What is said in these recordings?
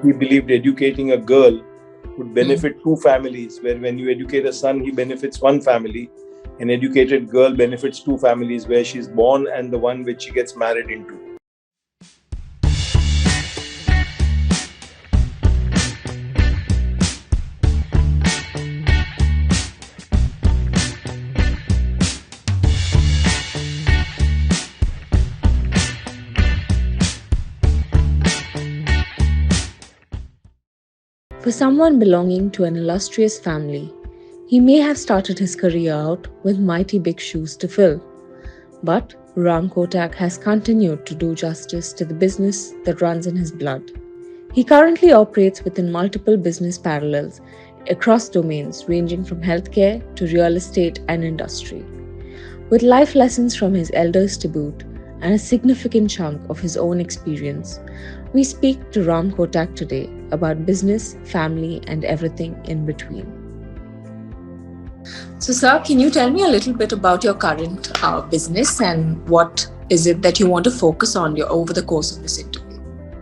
he believed educating a girl would benefit two families, where when you educate a son, he benefits one family. An educated girl benefits two families, where she's born and the one which she gets married into. For someone belonging to an illustrious family, he may have started his career out with mighty big shoes to fill. But Ram Kotak has continued to do justice to the business that runs in his blood. He currently operates within multiple business parallels across domains ranging from healthcare to real estate and industry. With life lessons from his elders to boot and a significant chunk of his own experience, we speak to Ram Kotak today about business, family, and everything in between. So, sir, can you tell me a little bit about your current business and what is it that you want to focus on over the course of this interview?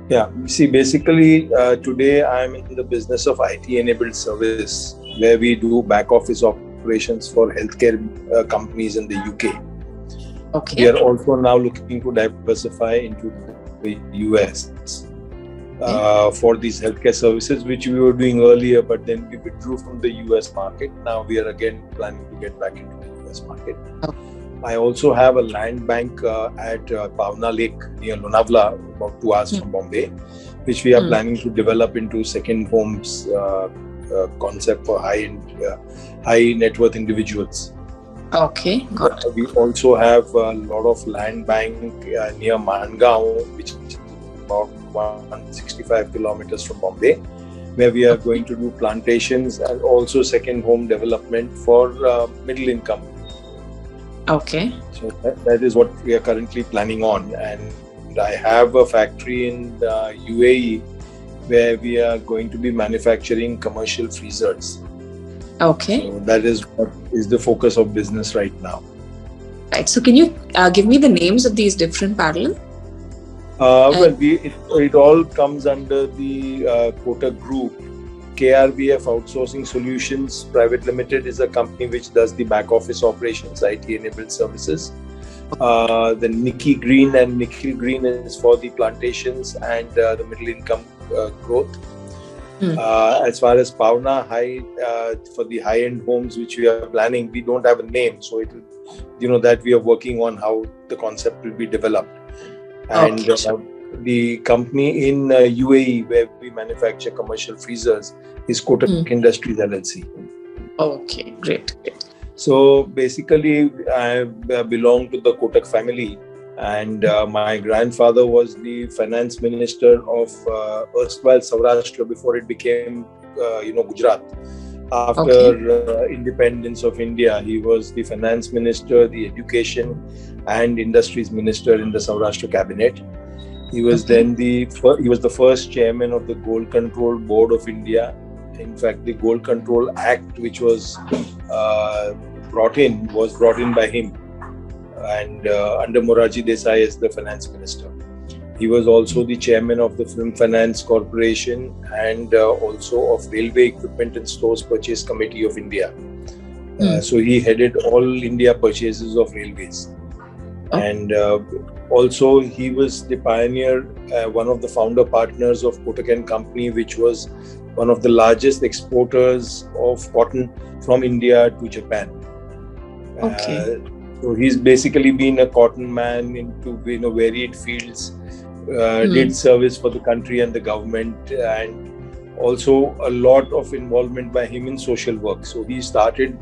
Yeah, see, basically today I'm in the business of IT-enabled service, where we do back office operations for healthcare companies in the UK. Okay. We are also now looking to diversify into the US for these healthcare services, which we were doing earlier, but then we withdrew from the US market. Now we are again planning to get back into the US market. Okay. I also have a land bank at Pavna Lake near Lonavala, about 2 hours from Bombay, which we are planning to develop into second homes concept for high net worth individuals. Okay, got it. We also have a lot of land bank near Mangaon, which is about 165 kilometers from Bombay, where we are going to do plantations and also second home development for middle income. Okay. So that is what we are currently planning on. And I have a factory in UAE where we are going to be manufacturing commercial freezers. Okay. So that is what is the focus of business right now. Right. So can you give me the names of these different parallel? It all comes under the Kotak Group. KRBF Outsourcing Solutions Private Limited is a company which does the back office operations, IT-enabled services. The Nikki Green and Nikhil Green is for the plantations and the middle income growth. As far as Pavna for the high-end homes which we are planning, we don't have a name, so it will, that we are working on how the concept will be developed. And the company in UAE where we manufacture commercial freezers is Kotak Industries LLC. Okay, great. So basically, I belong to the Kotak family, and my grandfather was the finance minister of erstwhile Saurashtra before it became, Gujarat. After independence of India, he was the finance minister, the education and industries minister in the Saurashtra cabinet. He was then he was the first chairman of the Gold Control Board of India. In fact, the Gold Control Act, which was brought in by him, and under Morarji Desai as the finance minister. He was also the chairman of the Film Finance Corporation and also of Railway Equipment and Stores Purchase Committee of India. So he headed all India purchases of railways. And also he was the pioneer, one of the founder partners of Kotak & Company, which was one of the largest exporters of cotton from India to Japan. So he's basically been a cotton man into varied fields, did service for the country and the government, and also a lot of involvement by him in social work. So he started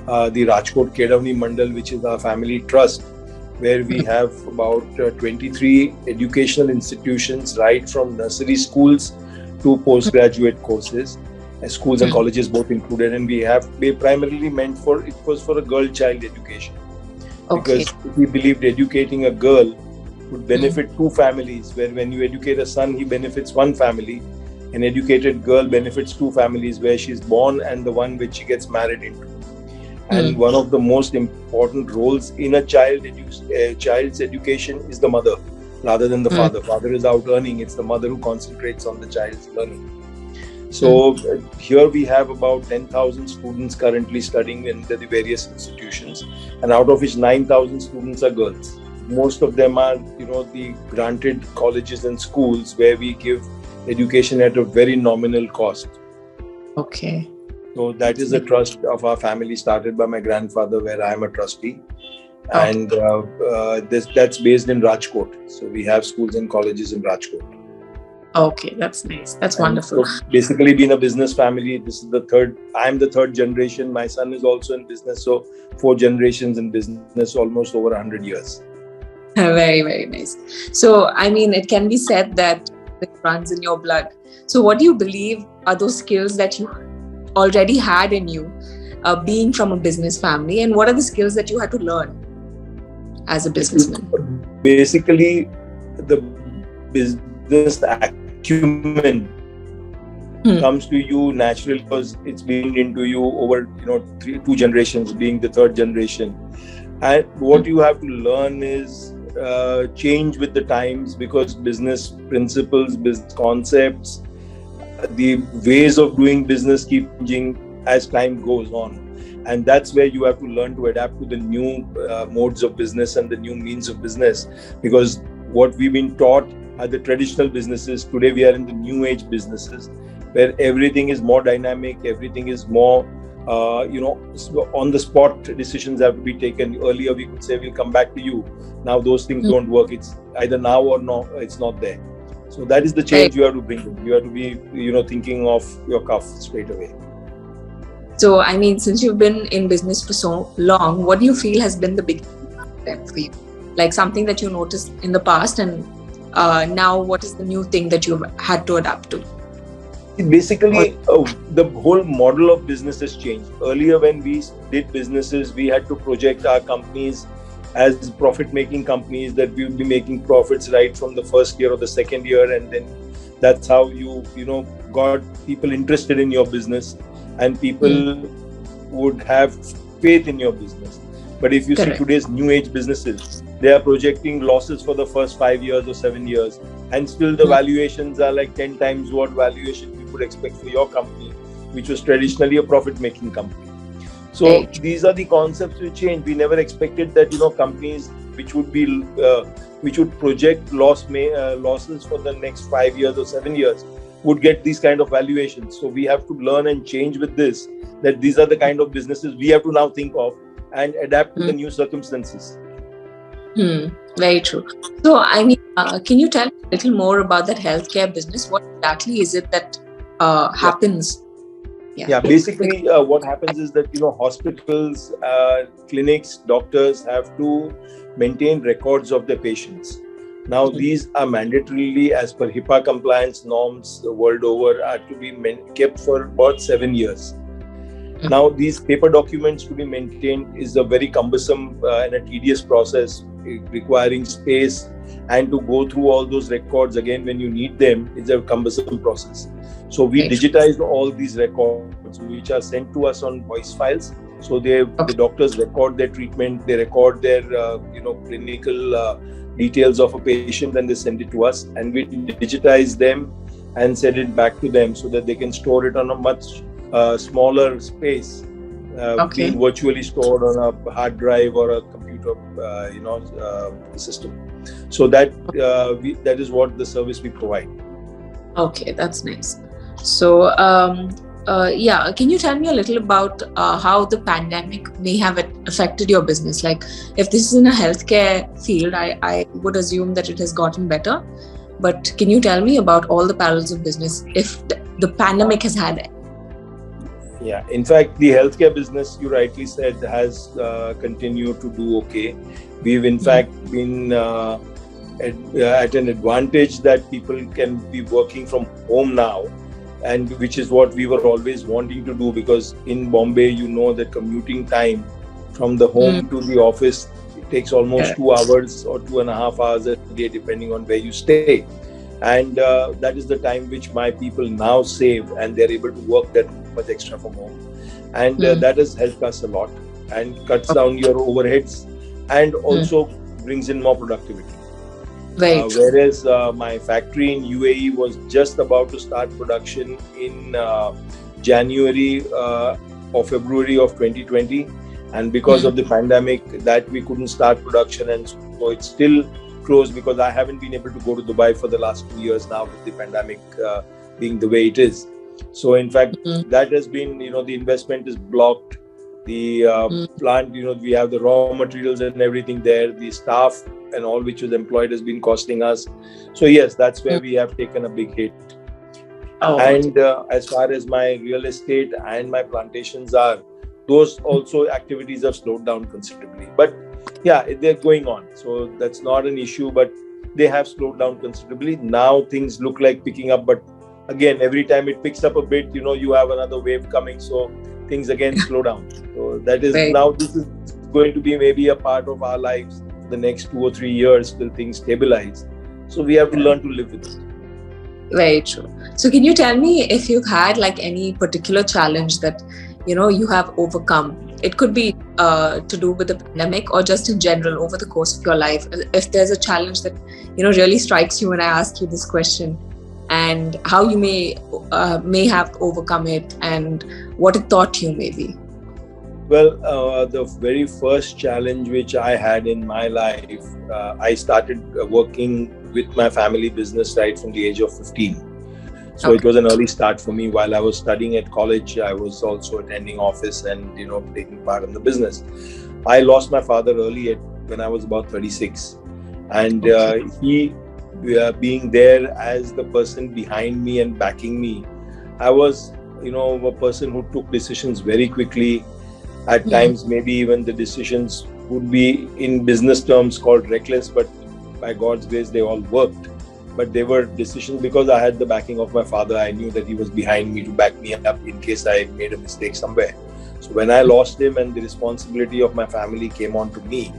the Rajkot Kedavni Mandal, which is our family trust, where we have about 23 educational institutions, right from nursery schools to postgraduate courses, schools and colleges both included. And we primarily it was for a girl child education. Because we believed educating a girl would benefit two families, where when you educate a son, he benefits one family. An educated girl benefits two families, where she's born and the one which she gets married into. And one of the most important roles in a child's education is the mother. rather than the Hmm. father. Father is out earning. It's the mother who concentrates on the child's learning. So here we have about 10,000 students currently studying in the various institutions, and out of which 9,000 students are girls. Most of them are, the granted colleges and schools where we give education at a very nominal cost. Okay. So that is the trust of our family, started by my grandfather, where I am a trustee. And that's based in Rajkot. So we have schools and colleges in Rajkot. Okay, that's nice. That's wonderful. So basically, being a business family, this is the third. I'm the third generation. My son is also in business. So 4 generations in business, almost over 100 years. Very, very nice. So, I mean, it can be said that it runs in your blood. So what do you believe are those skills that you already had in you, being from a business family, and what are the skills that you had to learn as a businessman? Basically, the business acumen comes to you naturally because it's been into you over 2 generations, being the third generation. And what you have to learn is change with the times, because business principles, business concepts, the ways of doing business keep changing as time goes on. And that's where you have to learn to adapt to the new modes of business and the new means of business. Because what we've been taught are the traditional businesses. Today we are in the new age businesses, where everything is more dynamic, everything is more, on the spot decisions have to be taken. Earlier we could say, we'll come back to you. Now those things don't work. It's either now or no, it's not there. So that is the change you have to bring in. You have to be, thinking off your cuff straight away. So, I mean, since you've been in business for so long, what do you feel has been the biggest step for you? Like something that you noticed in the past, and now what is the new thing that you've had to adapt to? Basically, the whole model of business has changed. Earlier, when we did businesses, we had to project our companies as profit-making companies, that we would be making profits right from the first year or the second year, and then that's how you got people interested in your business, and people would have faith in your business. But if you see today's new age businesses, they are projecting losses for the first 5 years or 7 years, and still the valuations are like 10 times what valuation we would expect for your company, which was traditionally a profit-making company. So these are the concepts which change. We never expected that companies which would project losses for the next 5 years or 7 years would get these kind of valuations. So we have to learn and change with this, that these are the kind of businesses we have to now think of and adapt to the new circumstances. Very true. So, I mean, can you tell me a little more about that healthcare business? What exactly is it that happens? Basically what happens is that hospitals, clinics, doctors have to maintain records of their patients. Now these are mandatorily, as per HIPAA compliance norms the world over, are to be kept for about 7 years. Now these paper documents to be maintained is a very cumbersome and a tedious process, requiring space, and to go through all those records again when you need them is a cumbersome process. So we digitized all these records, which are sent to us on voice files. So the doctors record their treatment, they record their clinical details of a patient, and they send it to us, and we digitize them and send it back to them so that they can store it on a much smaller space, being virtually stored on a hard drive or a computer system. So that is what the service we provide. Okay, that's nice. So can you tell me a little about how the pandemic may have affected your business? Like, if this is in a healthcare field, I would assume that it has gotten better, but can you tell me about all the parallels of business if the pandemic has had it? Yeah, in fact, the healthcare business, you rightly said, has continued to do okay. We've in fact been at an advantage that people can be working from home now, and which is what we were always wanting to do, because in Bombay, the commuting time from the home to the office, it takes almost 2 hours or 2.5 hours a day, depending on where you stay. And that is the time which my people now save, and they're able to work that much extra from home. And that has helped us a lot and cuts down your overheads and also brings in more productivity. Right. Whereas my factory in UAE was just about to start production in January or February of 2020, and because of the pandemic, that we couldn't start production, and so it's still closed because I haven't been able to go to Dubai for the last 2 years now with the pandemic being the way it is. So in fact, that has been, the investment is blocked. The plant, we have the raw materials and everything there. The staff and all which was employed has been costing us. So yes, that's where we have taken a big hit. And as far as my real estate and my plantations are, those also activities have slowed down considerably. But yeah, they're going on. So that's not an issue, but they have slowed down considerably. Now things look like picking up, but again, every time it picks up a bit, you have another wave coming. So things again slow down. So that is now, this is going to be maybe a part of our lives the next 2 or 3 years till things stabilize. So we have to learn to live with it. Very true. So can you tell me if you've had like any particular challenge that, you have overcome? It could be to do with the pandemic or just in general over the course of your life. If there's a challenge that, really strikes you when I ask you this question, and how you may have overcome it and what it taught you maybe. Well, the very first challenge which I had in my life, I started working with my family business right from the age of 15. So It was an early start for me. While I was studying at college, I was also attending office and, taking part in the business. I lost my father early when I was about 36. And he, being there as the person behind me and backing me, I was, a person who took decisions very quickly. At times, maybe even the decisions would be in business terms called reckless, but by God's grace, they all worked. But they were decisions because I had the backing of my father. I knew that he was behind me to back me up in case I made a mistake somewhere. So when I lost him and the responsibility of my family came on to me,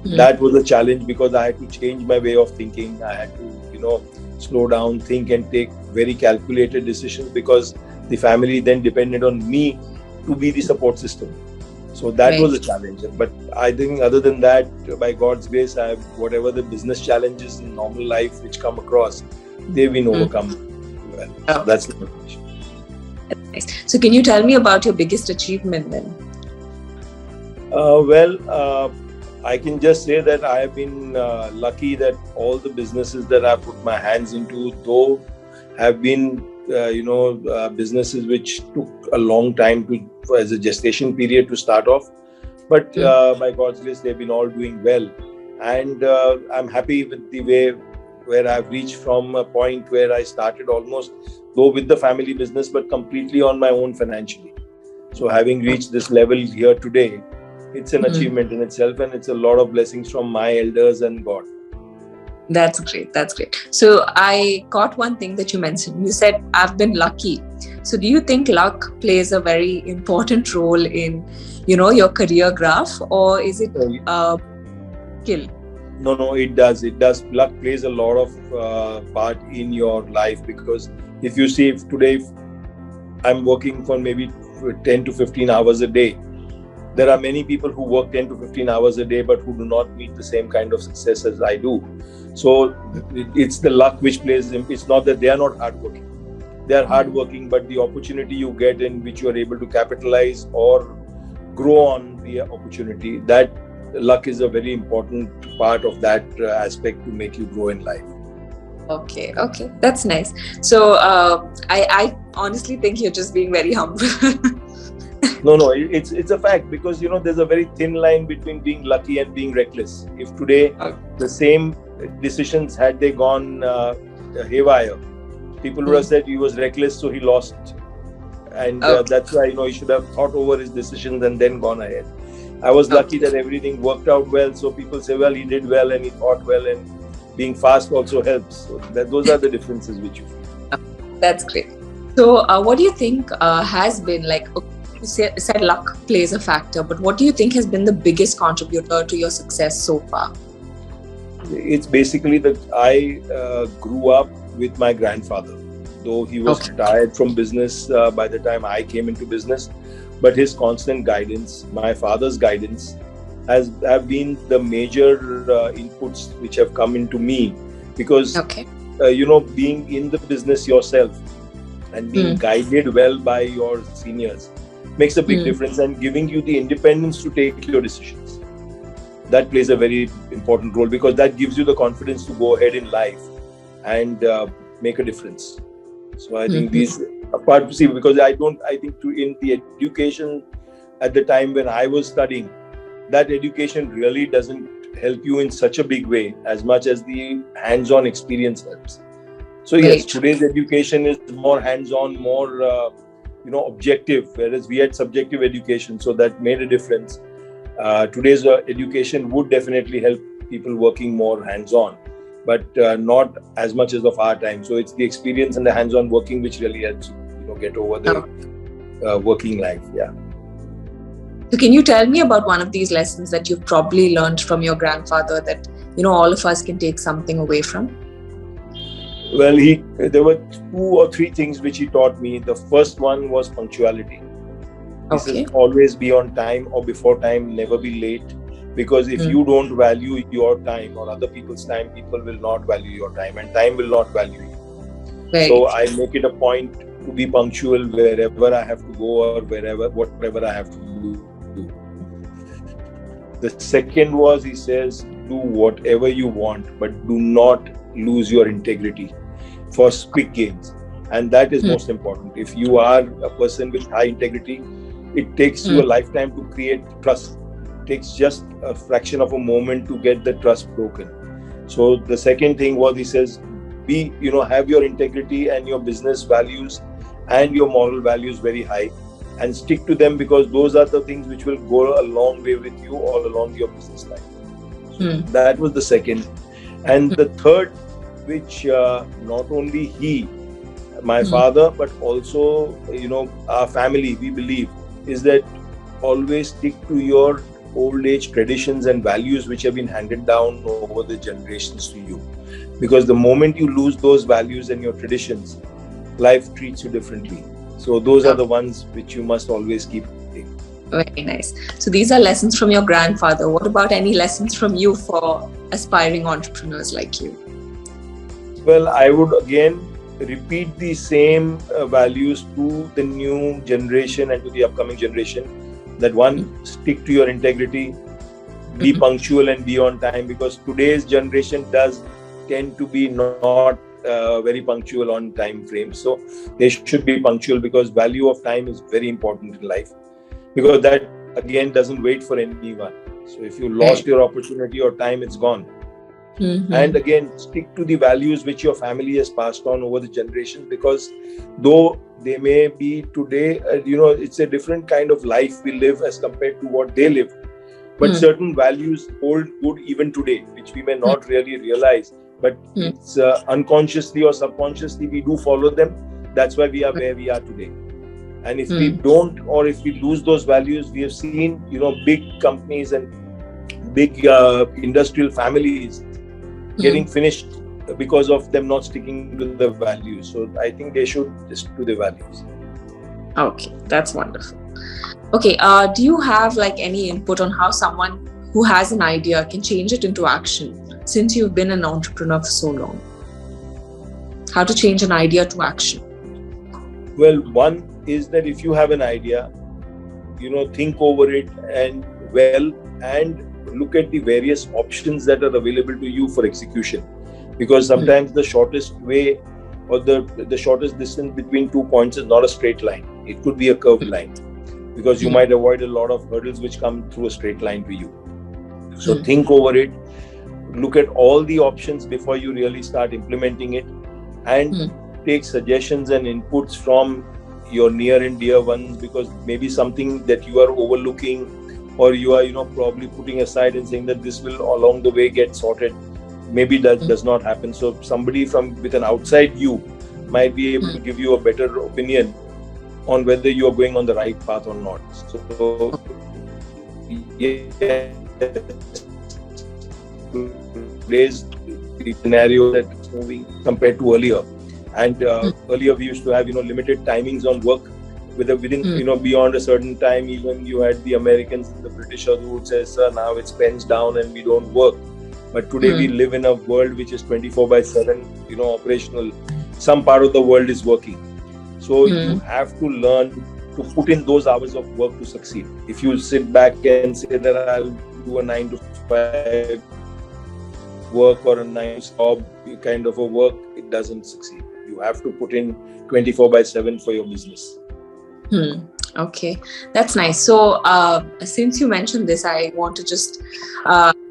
that was a challenge because I had to change my way of thinking. I had to, slow down, think and take very calculated decisions because the family then depended on me to be the support system. So that was a challenge. But I think other than that, by God's grace, whatever the business challenges in normal life which come across, they've been overcome. Well, so that's the question. Nice. So can you tell me about your biggest achievement then? I can just say that I have been lucky that all the businesses that I put my hands into, though have been businesses which took a long time as a gestation period to start off. But by God's grace, they've been all doing well. And I'm happy with the way where I've reached from a point where I started almost, though with the family business, but completely on my own financially. So having reached this level here today, it's an achievement in itself, and it's a lot of blessings from my elders and God. That's great. That's great. So I caught one thing that you mentioned. You said, I've been lucky. So do you think luck plays a very important role in, your career graph, or is it skill? No, it does. It does. Luck plays a lot of part in your life because if you see if I'm working for maybe 10 to 15 hours a day, there are many people who work 10 to 15 hours a day, but who do not meet the same kind of success as I do. So it's the luck which plays in. It's not that they are not hardworking. They are hardworking, but the opportunity you get in which you are able to capitalize or grow on the opportunity, that luck is a very important part of that aspect to make you grow in life. Okay. That's nice. So I honestly think you're just being very humble. No, it's a fact because, there's a very thin line between being lucky and being reckless. If today the same decisions had they gone haywire, people would have said he was reckless, so he lost. And that's why, he should have thought over his decisions and then gone ahead. I was lucky that everything worked out well. So people say, well, he did well and he thought well, and being fast also helps. So those are the differences which you feel. That's great. So what do you think has been like, you said luck plays a factor, but what do you think has been the biggest contributor to your success so far? It's basically that I grew up with my grandfather, though he was retired from business by the time I came into business. But his constant guidance, my father's guidance, have been the major inputs which have come into me, because being in the business yourself and being guided well by your seniors makes a big difference, and giving you the independence to take your decisions. That plays a very important role, because that gives you the confidence to go ahead in life and make a difference. So I think these, apart, see, because I think in the education at the time when I was studying, that education really doesn't help you in such a big way as much as the hands-on experience helps. So yes, today's education is more hands-on, more objective, whereas we had subjective education, so that made a difference. Today's education would definitely help people working more hands-on, but not as much as of our time. So it's the experience and the hands-on working which really helps get over the working life. Yeah. So can you tell me about one of these lessons that you've probably learned from your grandfather that all of us can take something away from? Well, there were 2 or 3 things which he taught me. The first one was punctuality. He says, always be on time or before time, never be late. Because if you don't value your time or other people's time, people will not value your time, and time will not value you. So I make it a point to be punctual wherever I have to go or whatever I have to do. The second was, he says, do whatever you want, but do not lose your integrity for quick gains. And that is most important. If you are a person with high integrity, it takes you a lifetime to create trust. It takes just a fraction of a moment to get the trust broken. So the second thing was, he says, have your integrity and your business values and your moral values very high, and stick to them, because those are the things which will go a long way with you all along your business life. So that was the second. And the third, which not only my father, but also our family, we believe, is that always stick to your old age traditions and values which have been handed down over the generations to you. Because the moment you lose those values and your traditions, life treats you differently. So those are the ones which you must always keep. Very nice. So these are lessons from your grandfather. What about any lessons from you for aspiring entrepreneurs like you? Well, I would again repeat the same values to the new generation and to the upcoming generation. That one, stick to your integrity, be punctual and be on time, because today's generation does tend to be not very punctual on time frames. So they should be punctual, because value of time is very important in life, because that again doesn't wait for anyone. So if you lost your opportunity or time, it's gone. And again, stick to the values which your family has passed on over the generations, because though they may be today, it's a different kind of life we live as compared to what they lived. But certain values hold good even today, which we may not really realize. But it's unconsciously or subconsciously we do follow them. That's why we are where we are today. And if we don't, or if we lose those values, we have seen, big companies and big industrial families getting finished because of them not sticking to the values. So I think they should stick to the values. Okay, that's wonderful. Okay, do you have any input on how someone who has an idea can change it into action, since you've been an entrepreneur for so long? How to change an idea to action? Well, one is that if you have an idea, think over it and look at the various options that are available to you for execution. Because sometimes the shortest way or the shortest distance between 2 points is not a straight line. It could be a curved line, because you might avoid a lot of hurdles which come through a straight line to you. So think over it, look at all the options before you really start implementing it, and take suggestions and inputs from your near and dear ones, because maybe something that you are overlooking or you are probably putting aside and saying that this will along the way get sorted, maybe that does not happen. So somebody with an outside view might be able to give you a better opinion on whether you are going on the right path or not. So today's scenario that's moving compared to earlier. And earlier we used to have limited timings on work. within beyond a certain time, even you had the Americans and the Britishers who would say, sir, now it's pens down and we don't work. But today we live in a world which is 24/7, operational. Some part of the world is working. So you have to learn to put in those hours of work to succeed. If you sit back and say that I'll do a 9 to 5 work or a 9 job kind of a work, it doesn't succeed. You have to put in 24/7 for your business. Okay, that's nice. So since you mentioned this, I want to just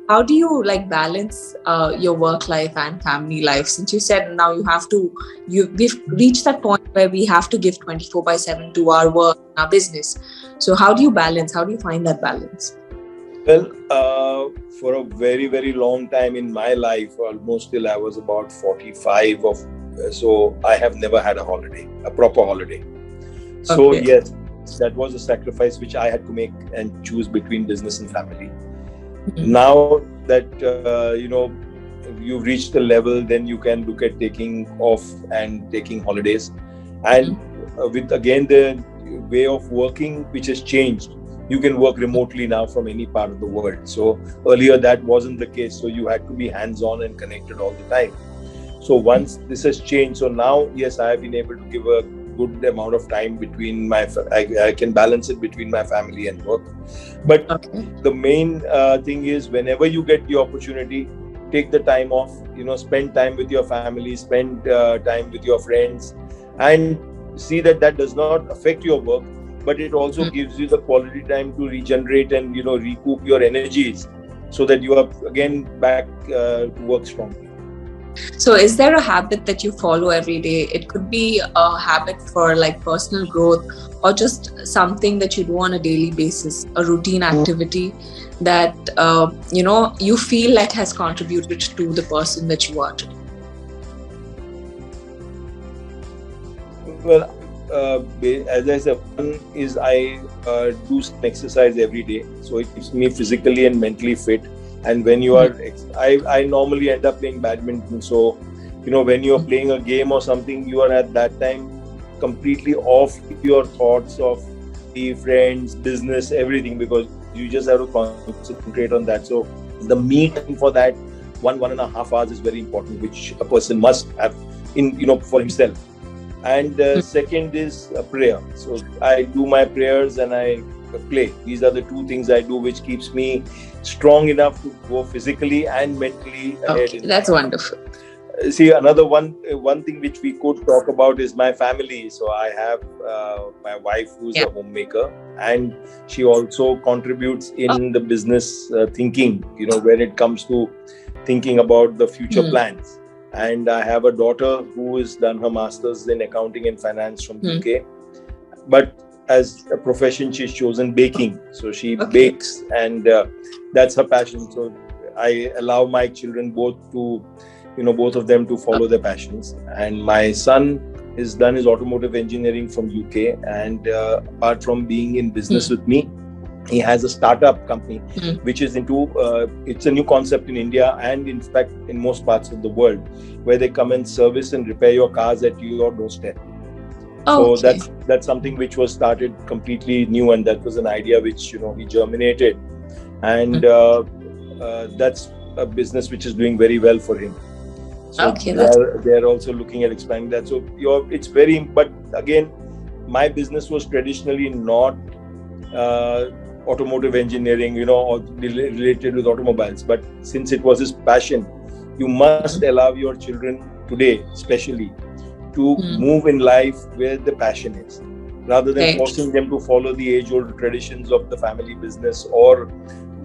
how do you balance your work life and family life? Since you said now we've reached that point where we have to give 24/7 to our work, our business. So how do you balance? How do you find that balance? Well, for a very, very long time in my life, almost till I was about 45 so I have never had a holiday, a proper holiday. So yes, that was a sacrifice which I had to make and choose between business and family. Now that you've reached a level, then you can look at taking off and taking holidays. And with again the way of working which has changed, you can work remotely now from any part of the world. So earlier that wasn't the case. So you had to be hands-on and connected all the time. So once this has changed, so now yes, I have been able to give a good amount of time between I can balance it between my family and work. But the main thing is, whenever you get the opportunity, take the time off, spend time with your family, spend time with your friends, and see that does not affect your work, but it also gives you the quality time to regenerate and recoup your energies so that you are again back to work strongly. So is there a habit that you follow every day? It could be a habit for personal growth, or just something that you do on a daily basis, a routine activity that you feel like has contributed to the person that you are today. Well, as I said, one is I do some exercise every day, so it keeps me physically and mentally fit. And when you are, I normally end up playing badminton. So, when you're playing a game or something, you are at that time completely off your thoughts of the friends, business, everything, because you just have to concentrate on that. So the me time for that 1.5 hours is very important, which a person must have for himself. And second is prayer. So I do my prayers and I play. These are the two things I do which keeps me strong enough to go physically and mentally ahead. That's wonderful. See, another one thing which we could talk about is my family. So I have my wife who's a homemaker, and she also contributes in the business thinking, when it comes to thinking about the future plans. And I have a daughter who has done her master's in accounting and finance from UK. But as a profession, she's chosen baking. So she bakes, and that's her passion. So I allow my children both of them to follow their passions. And my son has done his automotive engineering from UK. And apart from being in business with me, he has a startup company which is into, it's a new concept in India and in fact in most parts of the world, where they come and service and repair your cars at your doorstep. So that's something which was started completely new, and that was an idea which he germinated, and that's a business which is doing very well for him. So they're also looking at expanding that. So it's very, but again, my business was traditionally not automotive engineering, or related with automobiles. But since it was his passion, you must allow your children today, especially, to move in life where the passion is, rather than forcing them to follow the age-old traditions of the family business. Or,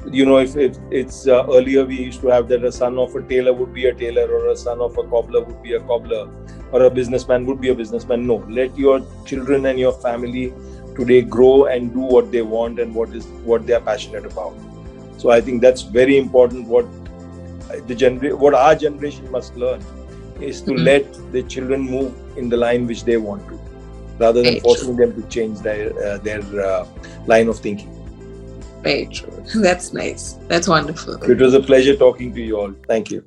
if it's earlier we used to have that a son of a tailor would be a tailor, or a son of a cobbler would be a cobbler, or a businessman would be a businessman. No, let your children and your family today grow and do what they want and what they are passionate about. So I think that's very important. What our generation must learn is to let the children move in the line which they want to, rather than forcing them to change their line of thinking. Very true. That's nice. That's wonderful. It was a pleasure talking to you all. Thank you.